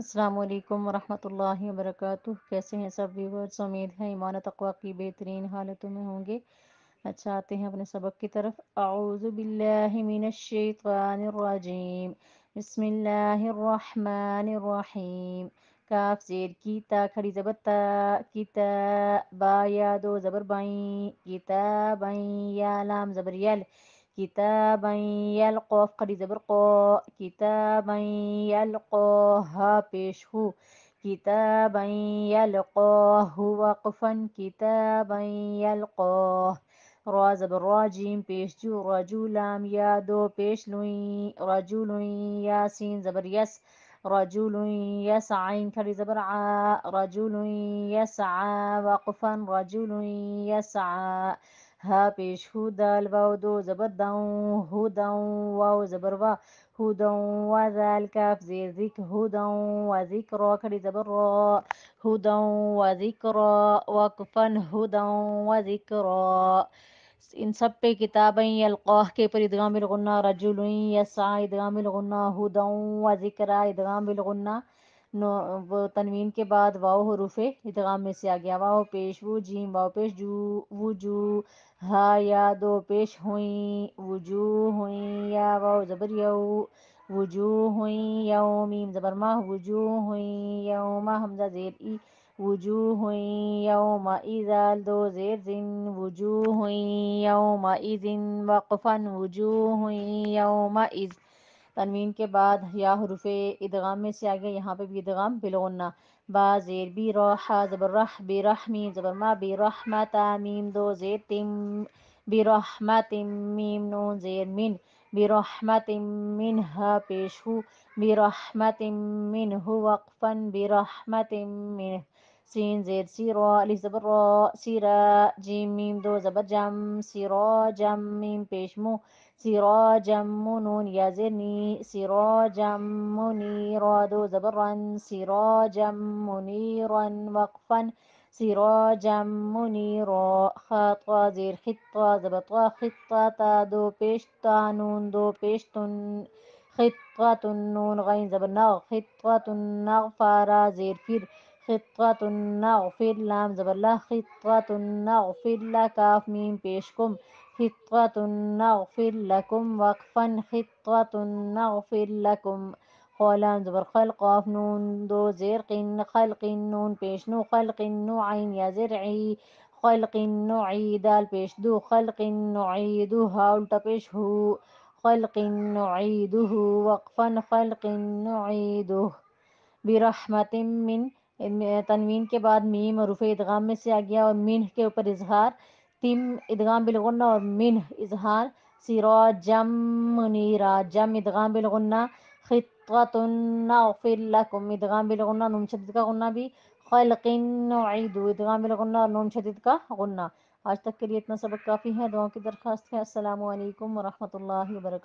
السلام علیکم ورحمۃ اللہ وبرکاتہ۔ کیسے ہیں سب ویورز؟ امید ہے ایمان و تقوی کی بہترین حالتوں میں ہوں گے۔ اچھا، آتے ہیں اپنے سبق کی طرف۔ اعوذ باللہ من الشیطان الرجیم، بسم اللہ الرحمن الرحیم۔ کاف زیر کی، تا کھڑی زبر تا، کتا، با یا دو زبر بائیں، کتابیں، یا لام زبر یل، کتابًا یلقاف کھڑی زبر قا، کتابًا یلقاہ، ہا پیش ہو، کتابًا یلقاہ وقفاً، کتابًا یلقاہ، را زبر را جیم پیش جو، رجولام یا دو پیش لوئیں، رجولیں، یا سین زبر یس، رجل یسعین کھڑی زبر عا، رجل یسعی وقفاً، رجل یسعی، ہا پیش ہو، دال واو دو زبر داؤں، ہداؤں، واو زبر وا، ہداؤں و ذال کاف زیر ذکر، ہداؤں و ذکر کھڑی زبر را، ہداؤں و ذکر وقفاً، ہداؤں و ذکر، ان سب پہ کتابیں یلقاہ کے پر ادغام بالغنہ، رجل یسعی ادغام بالغنہ، ہداؤں و ذکر ادغام بالغنہ، تنوین کے بعد واو حروف ادغام میں سے آ گیا، واو پیش وو، جیم واو پیش جو، وجو، ہا یا دو پیش ہوئیں، وجوہ یا واو زبر یو، وجوہ یوم میم زبر ماہ، وجوہ یوم حمزہ زیر ای، وجوہ یومئذ دو زیر زن، وجوہ یومئذ وقفاً، وجوہ یومئذ، تنوین کے بعد یا حروف ادغام میں سے آگے، یہاں پہ بھی ادغام بالغنہ، با زیر بی، راح زبر رح، برح میم زبر ما، برحمت میم دو زیر تم، برحمت میم نون زیر من، برحمت منہ پیش ہو، برحمت منہ وقفاً، برحمت منہ، سین زیر سی، را الف زبر را، سیرا جیم میم دو زبر جم، سراجم میم پیش مو، سراجم نون یا زیر نی، سراجم منیرا دو زبر رن، سراجم منیرا وقفاً، سراجم منیرا، خطا زیر خطا زبر طا، خطا تا دو پیش تا نون دو پیش تن، خطة نون غین زبر نغ، خطة نغفر زیر فر، خطة نغفر لام زبر لہ، خطة نغفر لکاف میم پیش کم، خطة نغفر لکم وقفاً، خطة نغفر لکم، خلام زبر خل، قاف نون دو زیر قن، خلق نون پیش نو، خلق نو عین یا زرعی، خلق نعید دال پیش دو، خلق نعیدہ ہا الٹا پیش ہو، خلق نعیدہ وقفاً، خلق نعیدہ، برحمت من، تنوین کے بعد میم حروف ادغام میں سے آ گیا، اور منہ کے اوپر اظہار، تم ادغام بالغنہ اور منہ اظہار، سراجم منیرا، جم ادغام بالغنہ، خطة نغفر لکم ادغام بالغنہ نون شدید کا غنہ بھی، خلق نعید ادغام بالغنہ اور نون شدید کا غنہ۔ آج تک کے لیے اتنا سبق کافی ہے، دعاؤں کی درخواست ہے۔ السلام علیکم ورحمۃ اللہ وبرکاتہ۔